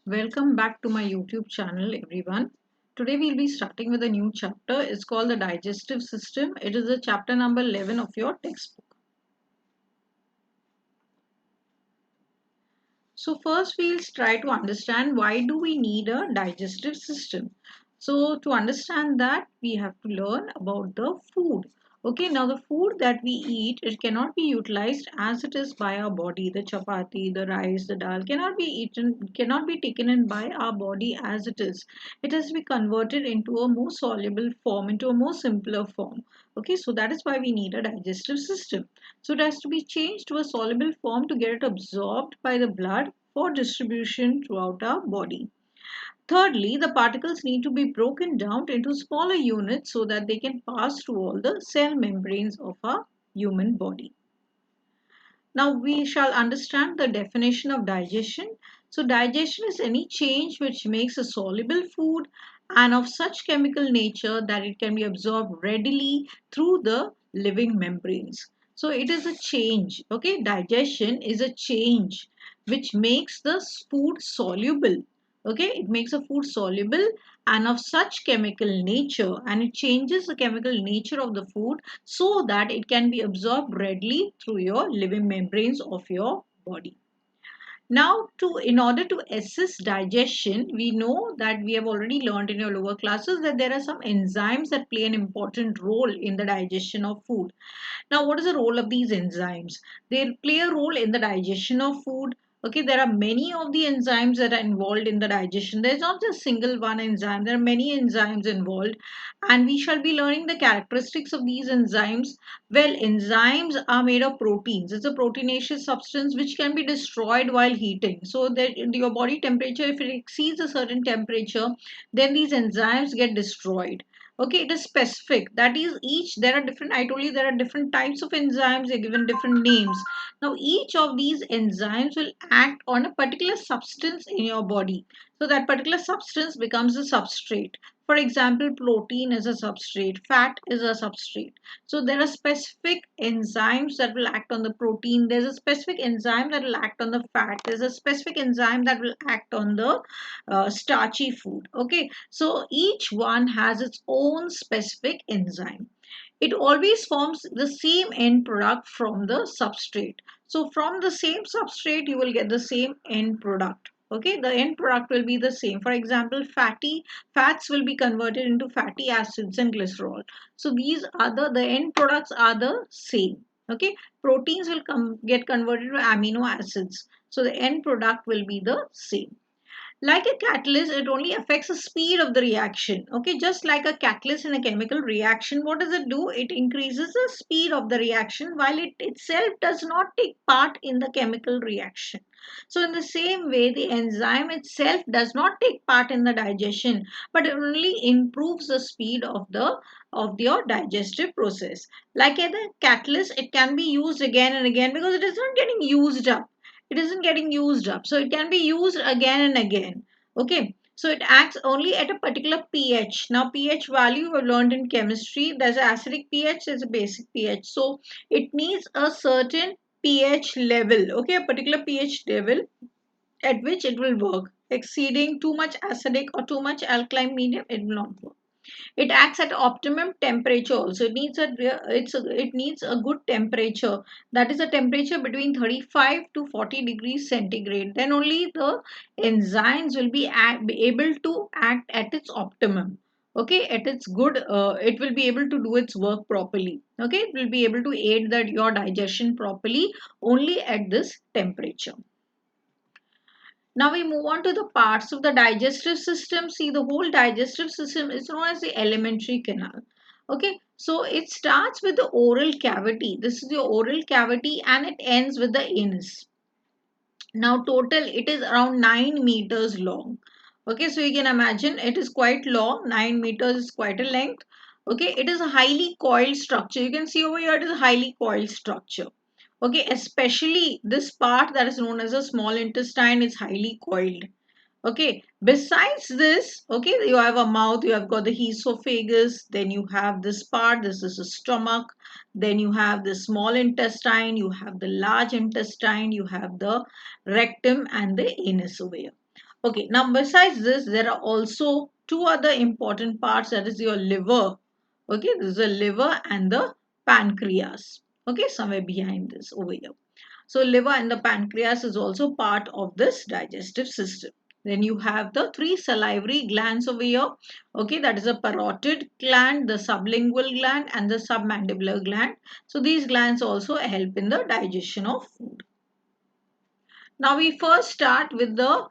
Welcome back to my YouTube channel, everyone. Today we'll be starting with a new chapter. It's called the digestive system. It is the chapter number 11 of your textbook. So first we'll try to understand why do we need a digestive system. So to understand that we have to learn about the food. Okay, now the food that we eat, it cannot be utilized as it is by our body. The chapati, the rice, the dal cannot be eaten, cannot be taken in by our body as it is. It has to be converted into a more soluble form, into a more simpler form. Okay, so that is why we need a digestive system. So it has to be changed to a soluble form to get it absorbed by the blood for distribution throughout our body. Thirdly, the particles need to be broken down into smaller units so that they can pass through all the cell membranes of our human body. Now we shall understand the definition of digestion. So digestion is any change which makes a soluble food and of such chemical nature that it can be absorbed readily through the living membranes. So it is a change. Okay, digestion is a change which makes the food soluble. Okay, it makes a food soluble and of such chemical nature, and it changes the chemical nature of the food so that it can be absorbed readily through your living membranes of your body. Now, in order to assist digestion, we know that we have already learned in your lower classes that there are some enzymes that play an important role in the digestion of food. Now, what is the role of these enzymes? They play a role in the digestion of food. Okay, there are many of the enzymes that are involved in the digestion. There's not just single one enzyme. There are many enzymes involved, and we shall be learning the characteristics of these enzymes. Well, enzymes are made of proteins. It's a proteinaceous substance which can be destroyed while heating. So that your body temperature, if it exceeds a certain temperature, then these enzymes get destroyed. Okay, it is specific. That is, each there are different. I told you there are different types of enzymes. They're given different names. Now, each of these enzymes will act on a particular substance in your body. So that particular substance becomes a substrate. For example, protein is a substrate, fat is a substrate. So there are specific enzymes that will act on the protein. There's a specific enzyme that will act on the fat. There's a specific enzyme that will act on the starchy food. Okay, so each one has its own specific enzyme. It always forms the same end product from the substrate. So from the same substrate, you will get the same end product. Okay, the end product will be the same. For example, fats will be converted into fatty acids and glycerol. So these are the end products are the same. Okay, proteins will get converted to amino acids. So the end product will be the same. Like a catalyst, it only affects the speed of the reaction. Okay, just like a catalyst in a chemical reaction, what does it do? It increases the speed of the reaction while it itself does not take part in the chemical reaction. So in the same way, the enzyme itself does not take part in the digestion, but it only improves the speed of your digestive process. Like a catalyst, it can be used again and again because it is not getting used up. It isn't getting used up, so it can be used again and again. Okay, so it acts only at a particular pH. Now pH value we've learned in chemistry. There's an acidic pH, there's a basic pH. So it needs a certain pH level. Okay, a particular pH level at which it will work. Exceeding too much acidic or too much alkaline medium, it will not work. It acts at optimum temperature also. It needs a good temperature. That is a temperature between 35 to 40 degrees centigrade. Then only the enzymes will be able to act at its optimum. Okay, at its good, it will be able to do its work properly. Okay, it will be able to aid that your digestion properly only at this temperature. Now we move on to the parts of the digestive system. See, the whole digestive system is known as the alimentary canal. Okay, so it starts with the oral cavity. This is the oral cavity and it ends with the anus. Now total it is around 9 meters long. Okay, so you can imagine it is quite long. 9 meters is quite a length. Okay, it is a highly coiled structure. You can see over here it is a highly coiled structure. Okay, especially this part that is known as a small intestine is highly coiled. Okay, besides this, okay, you have a mouth, you have got the esophagus, then you have this part, this is the stomach, then you have the small intestine, you have the large intestine, you have the rectum and the anus over here. Okay, now besides this, there are also two other important parts, that is your liver. Okay, this is the liver and the pancreas. Okay, somewhere behind this over here. So liver and the pancreas is also part of this digestive system. Then you have the three salivary glands over here. Okay, that is a parotid gland, the sublingual gland, and the submandibular gland. So these glands also help in the digestion of food. Now we first start with the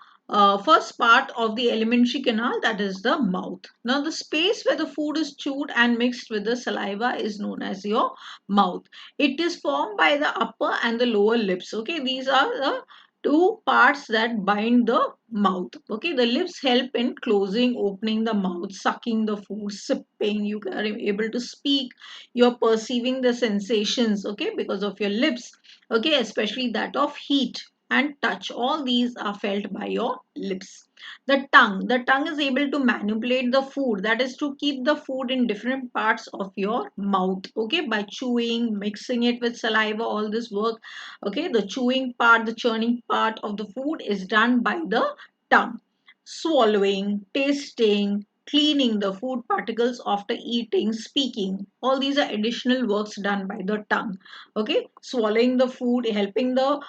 first part of the alimentary canal, that is the mouth. Now the space where the food is chewed and mixed with the saliva is known as your mouth. It is formed by the upper and the lower lips. Okay, these are the two parts that bind the mouth. Okay, the lips help in closing, opening the mouth, sucking the food, sipping. You are able to speak. You are perceiving the sensations. Okay, because of your lips. Okay, especially that of heat and touch. All these are felt by your lips. The tongue is able to manipulate the food, that is to keep the food in different parts of your mouth. Okay, by chewing, mixing it with saliva, all this work. Okay, the chewing part, the churning part of the food is done by the tongue. Swallowing, tasting, cleaning the food particles after eating, speaking, all these are additional works done by the tongue. Okay, swallowing the food, helping the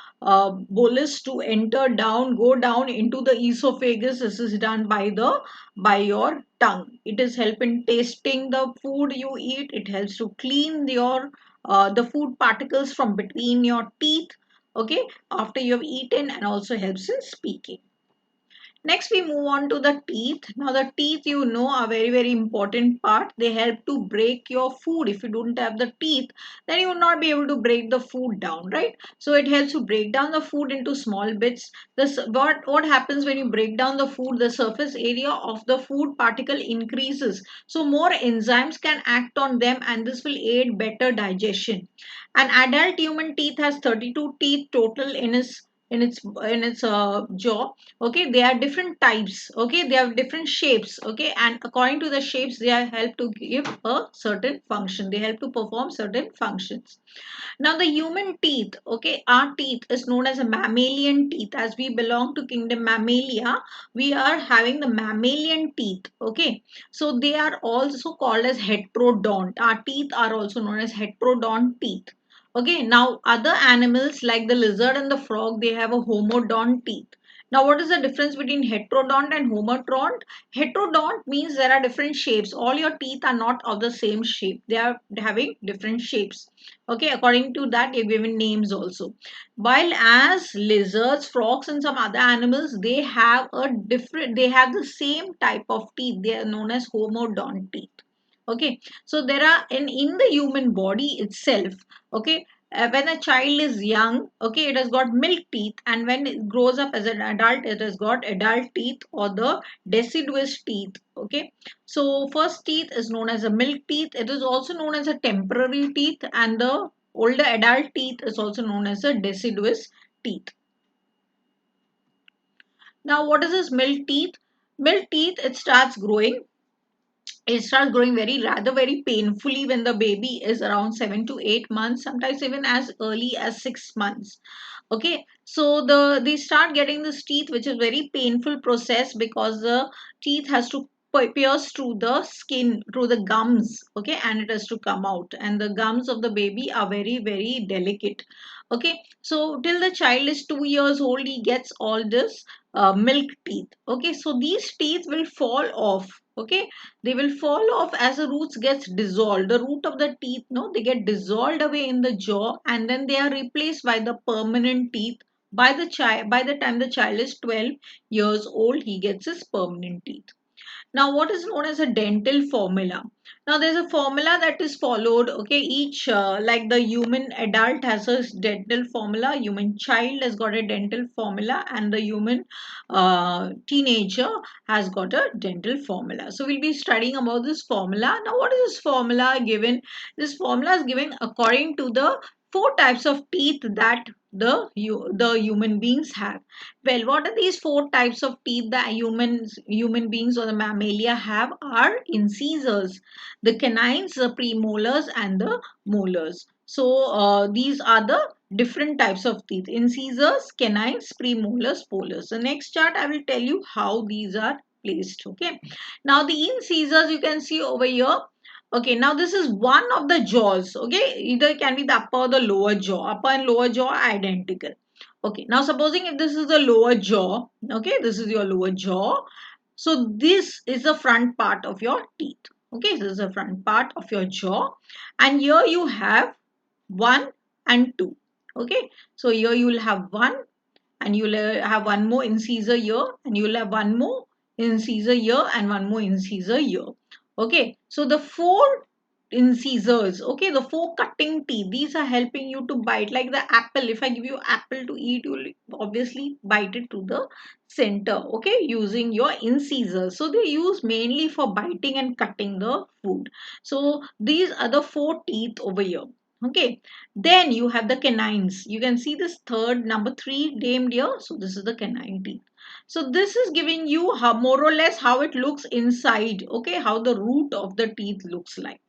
bolus to enter down, go down into the esophagus. This is done by your tongue. It is help in tasting the food you eat. It helps to clean your the food particles from between your teeth. Okay, after you have eaten, and also helps in speaking. Next, we move on to the teeth. Now, the teeth, you know, are very, very important part. They help to break your food. If you don't have the teeth, then you will not be able to break the food down, right? So, it helps to break down the food into small bits. What happens when you break down the food? The surface area of the food particle increases. So, more enzymes can act on them, and this will aid better digestion. An adult human teeth has 32 teeth total in its jaw. Okay, they are different types. Okay, they have different shapes. Okay, and according to the shapes, they are help to give a certain function. They help to perform certain functions. Now the human teeth, okay, our teeth is known as a mammalian teeth. As we belong to kingdom mammalia, we are having the mammalian teeth. Okay, so they are also called as heterodont. Our teeth are also known as heterodont teeth. Okay, now other animals like the lizard and the frog, they have a homodont teeth. Now, what is the difference between heterodont and homodont? Heterodont means there are different shapes. All your teeth are not of the same shape. They are having different shapes. Okay, according to that, you're given names also. While as lizards, frogs, and some other animals, they have the same type of teeth. They are known as homodont teeth. Okay, so there are in the human body itself. Okay, when a child is young, okay, it has got milk teeth, and when it grows up as an adult, it has got adult teeth or the deciduous teeth. Okay, so first teeth is known as a milk teeth. It is also known as a temporary teeth, and the older adult teeth is also known as a deciduous teeth. Now, what is this milk teeth? Milk teeth, it starts growing very painfully when the baby is around 7 to 8 months, sometimes even as early as 6 months. Okay, so they start getting this teeth, which is very painful process because the teeth has to pierce through the skin, through the gums. Okay, and it has to come out, and the gums of the baby are very delicate. Okay, so till the child is 2 years old, he gets all this milk teeth. Okay, so these teeth will fall off. Okay, they will fall off as the roots gets dissolved. The root of the teeth, no, they get dissolved away in the jaw, and then they are replaced by the permanent teeth. By the time the child is 12 years old, he gets his permanent teeth. Now, what is known as a dental formula? Now, there's a formula that is followed. Okay, each like the human adult has a dental formula, human child has got a dental formula, and the human teenager has got a dental formula. So, we'll be studying about this formula. Now, what is this formula given? This formula is given according to the four types of teeth that the human beings have. Well, what are these four types of teeth that human beings or the mammalia have are incisors, the canines, the premolars, and the molars. So these are the different types of teeth: incisors, canines, premolars, molars. The next chart I will tell you how these are placed. Okay, now the incisors you can see over here. Okay, now this is one of the jaws. Okay, either it can be the upper or the lower jaw. Upper and lower jaw are identical. Okay, now supposing if this is the lower jaw, okay, this is your lower jaw. So this is the front part of your teeth. Okay, this is the front part of your jaw, and here you have 1 and 2. Okay, so here you will have 1, and you will have one more incisor here, and you will have one more incisor here, and one more incisor here. Okay, so the 4 incisors, okay, the 4 cutting teeth, these are helping you to bite. Like the apple, if I give you apple to eat, you will obviously bite it to the center, okay, using your incisors. So they use mainly for biting and cutting the food. So these are the 4 teeth over here. Okay, then you have the canines. You can see this third, number 3 named here. So this is the canine teeth. So this is giving you how, more or less, how it looks inside. Okay, how the root of the teeth looks like.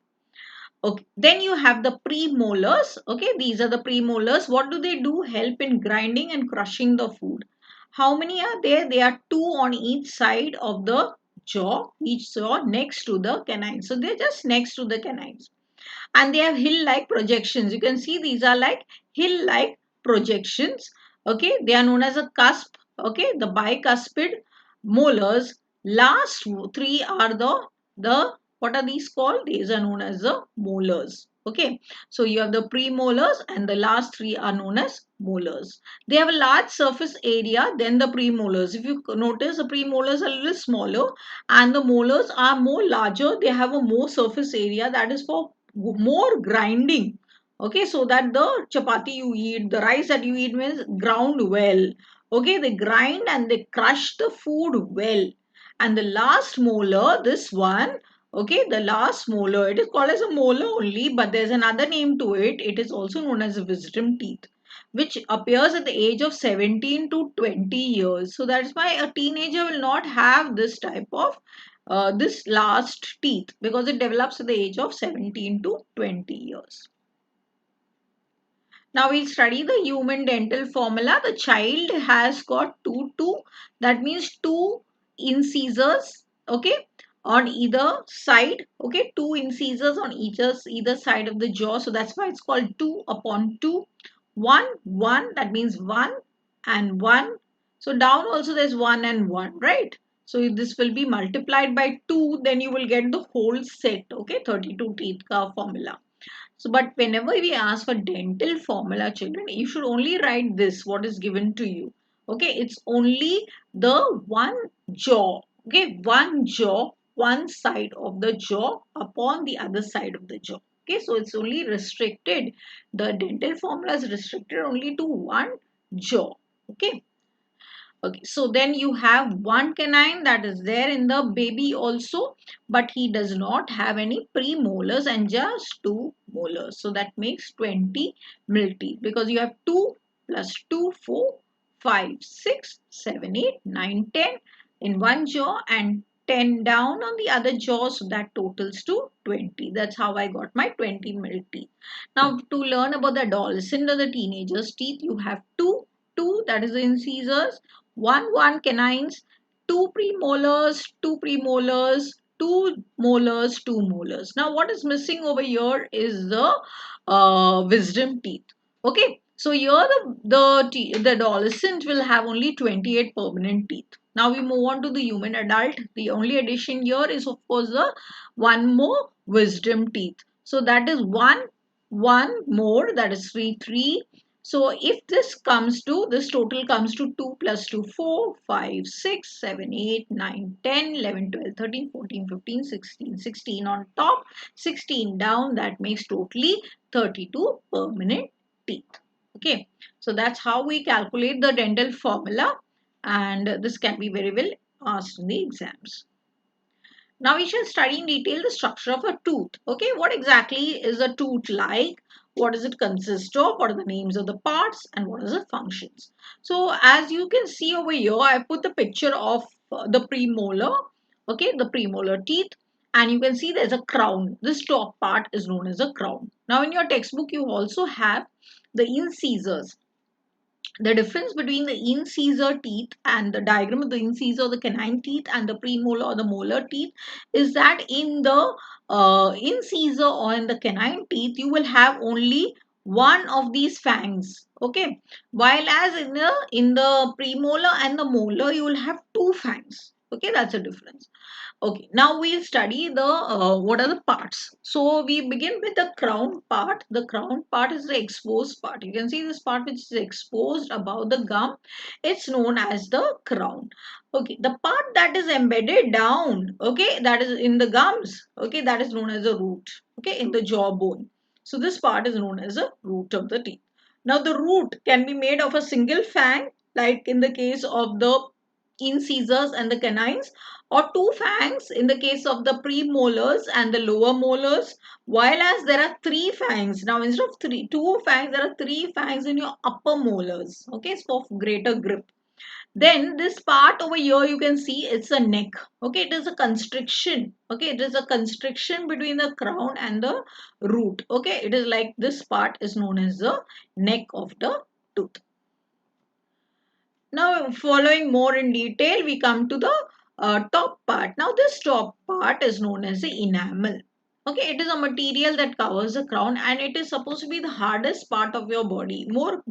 Okay, then you have the premolars. Okay, these are the premolars. What do they do? Help in grinding and crushing the food. How many are there? There are 2 on each side of the jaw, each jaw next to the canines. So they're just next to the canines, and they have hill-like projections. You can see these are like hill-like projections. Okay, they are known as a cusp. Okay, the bicuspid molars. Last 3 are the what are these called? These are known as the molars. Okay, so you have the premolars, and the last 3 are known as molars. They have a large surface area than the premolars. If you notice, the premolars are a little smaller, and the molars are more larger. They have a more surface area, that is for more grinding. Okay, so that the chapati you eat, the rice that you eat, means ground well. Okay, they grind and they crush the food well. And the last molar, this one, okay, the last molar, it is called as a molar only, but there's another name to it. It is also known as a wisdom teeth, which appears at the age of 17 to 20 years. So that's why a teenager will not have this type of this last teeth, because it develops at the age of 17 to 20 years. Now we'll study the human dental formula. The child has got two, that means 2 incisors, okay, on either side, okay, 2 incisors on either side of the jaw. So that's why it's called 2 upon 2. 1, 1, that means 1 and 1. So down also there's 1 and 1, right? So if this will be multiplied by 2, then you will get the whole set, okay, 32 teeth ka formula. So, but whenever we ask for dental formula, children, you should only write this, what is given to you. Okay, it's only the one jaw. Okay, one jaw, one side of the jaw upon the other side of the jaw. Okay, so it's only restricted. The dental formula is restricted only to one jaw. Okay. Okay, so then you have one canine that is there in the baby also, but he does not have any premolars and just 2 molars. So that makes 20 teeth, because you have 2 plus 2, 4, 5, 6, 7, 8, 9, 10 in one jaw, and 10 down on the other jaw. So that totals to 20. That's how I got my 20 teeth. Now to learn about the adolescent or the teenager's teeth, you have 2, that is the incisors, 1 canines, 2 molars, 2 molars. Now what is missing over here is the wisdom teeth. Okay, so here the adolescent will have only 28 permanent teeth. Now we move on to the human adult. The only addition here is of course the one more wisdom teeth. So that is one more, that is 3. So if this total comes to 2 plus 2, 4, 5, 6, 7, 8, 9, 10, 11, 12, 13, 14, 15, 16, 16 on top, 16 down, that makes totally 32 permanent teeth. Okay, so that's how we calculate the dental formula, and this can be very well asked in the exams. Now we shall study in detail the structure of a tooth. Okay, what exactly is a tooth like? What does it consist of? What are the names of the parts? And what are the functions? So as you can see over here, I put the picture of the premolar. Okay, the premolar teeth. And you can see there's a crown. This top part is known as a crown. Now in your textbook, you also have the incisors. The difference between the incisor teeth and the diagram of the incisor, the canine teeth, and the premolar or the molar teeth is that in the incisor or in the canine teeth, you will have only one of these fangs. Okay, while as in the premolar and the molar, you will have two fangs. Okay, that's a difference. Okay, now we'll study the what are the parts. So we begin with the crown part. The crown part is the exposed part. You can see this part which is exposed above the gum. It's known as the crown. Okay, the part that is embedded down, okay, that is in the gums, okay, that is known as a root, okay, in the jawbone. So this part is known as a root of the teeth. Now the root can be made of a single fang, like in the case of the incisors and the canines, or two fangs in the case of the premolars and the lower molars, while as there are three fangs. Now instead of two fangs, there are three fangs in your upper molars. Okay, it's for greater grip. Then this part over here, you can see it's a neck. Okay, it is a constriction. Okay, it is a constriction between the crown and the root. Okay, it is like this part is known as the neck of the tooth. Now, following more in detail, we come to the top part. Now, this top part is known as the enamel. Okay, it is a material that covers the crown, and it is supposed to be the hardest part of your body. More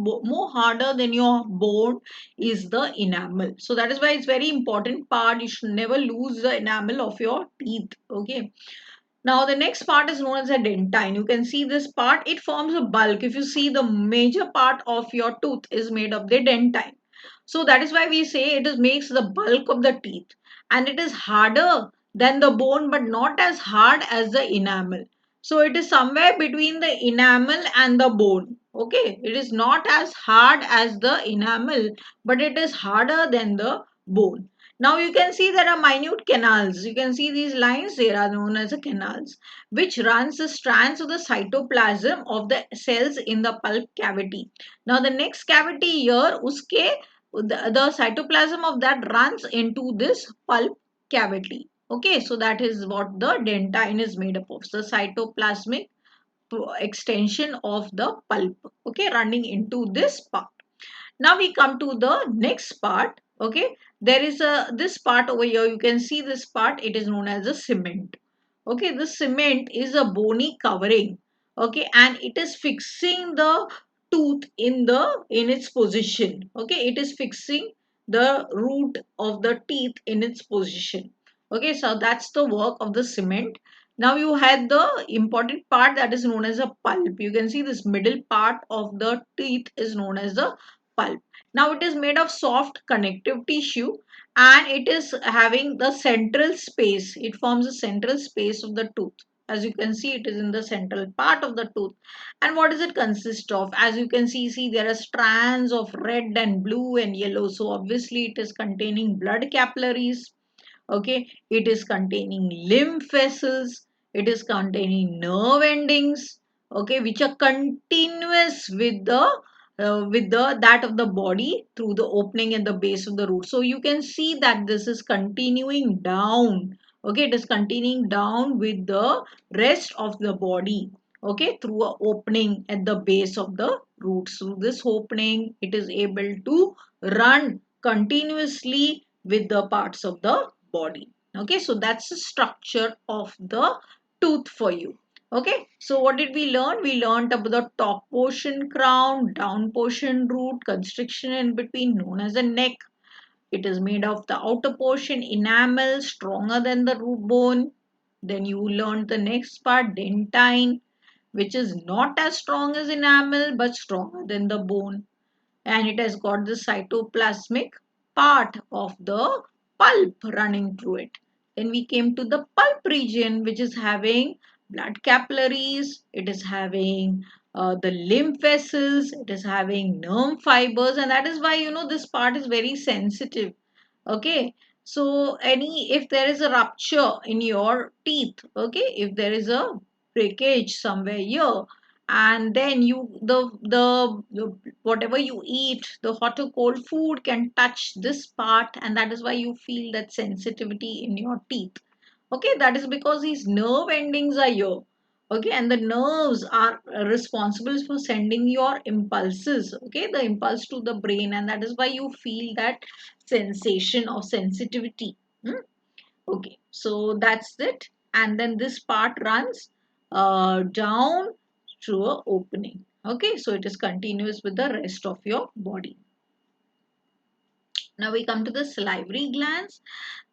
harder than your bone is the enamel. So that is why it's very important part. You should never lose the enamel of your teeth. Okay. Now the next part is known as a dentine. You can see this part. It forms a bulk. If you see, the major part of your tooth is made of the dentine. So that is why we say it is makes the bulk of the teeth, and it is harder than the bone but not as hard as the enamel. So it is somewhere between the enamel and the bone. Okay, it is not as hard as the enamel, but it is harder than the bone. Now you can see there are minute canals. You can see these lines, they are known as the canals, which runs the strands of the cytoplasm of the cells in the pulp cavity. Now the next cavity here, the cytoplasm of that runs into this pulp cavity. Okay, so that is what the dentine is made up of. The cytoplasmic extension of the pulp. Okay, running into this part. Now we come to the next part. Okay, there is a this part over here. You can see this part. It is known as a cement. Okay, the cement is a bony covering. Okay, and it is fixing the tooth in its position. Okay, it is fixing the root of the teeth in its position. Okay, so that's the work of the cement. Now you had the important part that is known as a pulp. You can see this middle part of the teeth is known as the pulp. Now it is made of soft connective tissue, and it is having the central space. It forms the central space of the tooth. As you can see, it is in the central part of the tooth. And what does it consist of? As you can see there are strands of red and blue and yellow. So obviously it is containing blood capillaries. Okay, it is containing lymph vessels, it is containing nerve endings, okay, which are continuous with the that of the body through the opening at the base of the root. So you can see that this is continuing down. Okay, it is continuing down with the rest of the body, okay, through a opening at the base of the root. Through this opening, it is able to run continuously with the parts of the body. Okay, so that's the structure of the tooth for you. Okay, so what did we learn? We learned about the top portion crown, down portion root, constriction in between known as a neck. It is made of the outer portion enamel, stronger than the root bone. Then you learned the next part, dentine, which is not as strong as enamel but stronger than the bone, and it has got the cytoplasmic part of the pulp running through it. Then we came to the pulp region, which is having blood capillaries, it is having the lymph vessels, it is having nerve fibers, and that is why this part is very sensitive. Okay, so if there is a rupture in your teeth, okay, if there is a breakage somewhere here, and then the whatever you eat, the hot or cold food can touch this part, and that is why you feel that sensitivity in your teeth. Okay, that is because these nerve endings are here. Okay, and the nerves are responsible for sending your impulses, okay, the impulse to the brain, and that is why you feel that sensation of sensitivity. Hmm? Okay, so that's it. And then this part runs down through a opening. Okay, so it is continuous with the rest of your body. Now we come to the salivary glands.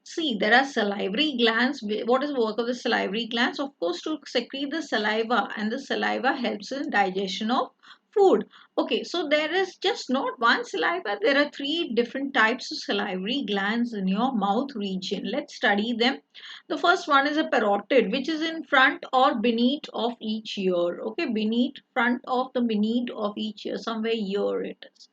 See, there are salivary glands. What is the work of the salivary glands? Of course, to secrete the saliva, and the saliva helps in digestion of food. Okay, so there is just not one saliva. There are three different types of salivary glands in your mouth region. Let's study them. The first one is a parotid, which is in front or beneath of each ear. Okay, beneath of each ear, somewhere here it is.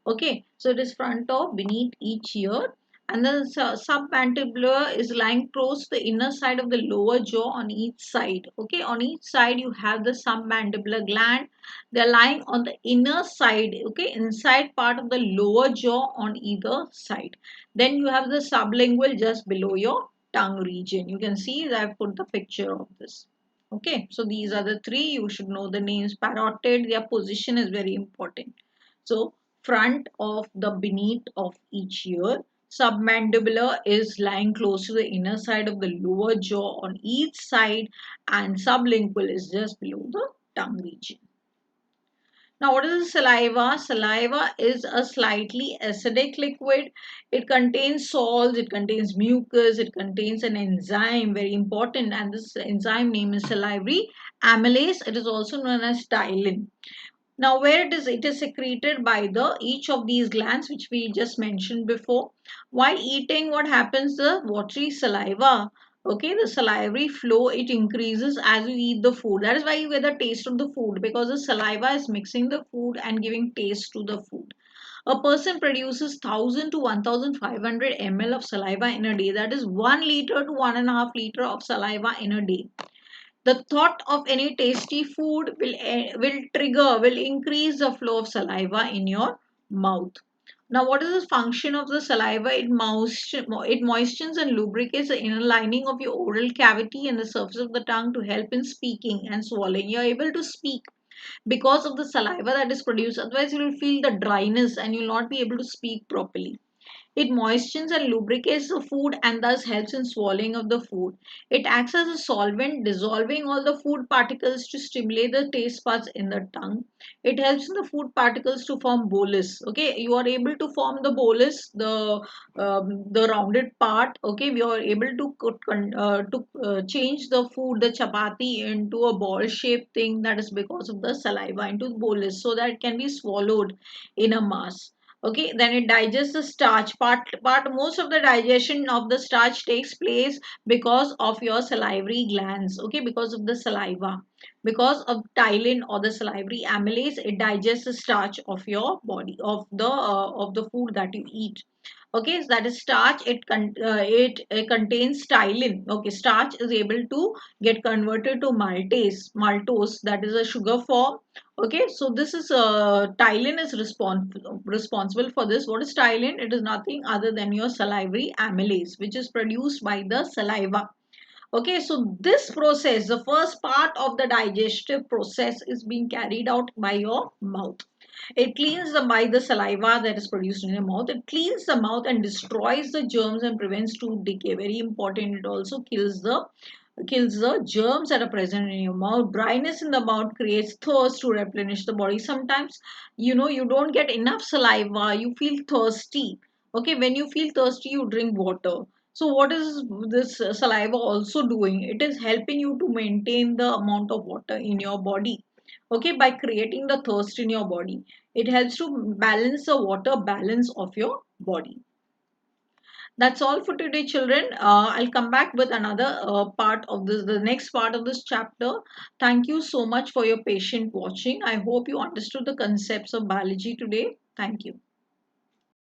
Okay, so it is front of beneath each ear, and the submandibular is lying close to the inner side of the lower jaw on each side. Okay, on each side you have the submandibular gland. They are lying on the inner side, okay, inside part of the lower jaw on either side. Then you have the sublingual just below your tongue region. You can see that I've put the picture of this. Okay, so these are the three. You should know the names. Parotid, their position is very important. So front of the beneath of each ear. Submandibular is lying close to the inner side of the lower jaw on each side, and sublingual is just below the tongue region. Now, what is saliva? Saliva is a slightly acidic liquid. It contains salts, it contains mucus, it contains an enzyme, very important, and this enzyme name is salivary amylase. It is also known as ptyalin. Now, where it is secreted by the each of these glands, which we just mentioned before. While eating, what happens? The watery saliva, okay, the salivary flow, it increases as you eat the food. That is why you get the taste of the food, because the saliva is mixing the food and giving taste to the food. A person produces 1000 to 1500 ml of saliva in a day. That is 1 liter to 1.5 liter of saliva in a day. The thought of any tasty food will increase the flow of saliva in your mouth. Now, what is the function of the saliva? It moistens and lubricates the inner lining of your oral cavity and the surface of the tongue to help in speaking and swallowing. You are able to speak because of the saliva that is produced. Otherwise, you will feel the dryness and you will not be able to speak properly. It moistens and lubricates the food and thus helps in swallowing of the food. It acts as a solvent, dissolving all the food particles to stimulate the taste buds in the tongue. It helps in the food particles to form bolus. Okay, you are able to form the bolus, the rounded part. Okay, we are able to change the food, the chapati, into a ball shaped thing. That is because of the saliva into bolus, so that it can be swallowed in a mass. Okay, then it digests the starch part. Most of the digestion of the starch takes place because of your salivary glands. Okay, because of the saliva, because of ptyalin or the salivary amylase, it digests the starch of your body, of the food that you eat. Okay, so that is starch. It contains ptyalin. Okay, starch is able to get converted to maltose, that is a sugar form. Okay, so this is ptyalin is responsible for this. What is ptyalin? It is nothing other than your salivary amylase, which is produced by the saliva. Okay, so this process, the first part of the digestive process, is being carried out by your mouth. It cleans the by the saliva that is produced in your mouth. It cleans the mouth and destroys the germs and prevents tooth decay. Very important. It also kills the germs that are present in your mouth. Dryness in the mouth creates thirst to replenish the body. Sometimes you don't get enough saliva. You feel thirsty. Okay, when you feel thirsty, you drink water. So what is this saliva also doing? It is helping you to maintain the amount of water in your body. Okay, by creating the thirst in your body. It helps to balance the water balance of your body. That's all for today, children. I'll come back with another part of this, the next part of this chapter. Thank you so much for your patient watching. I hope you understood the concepts of biology today. Thank you.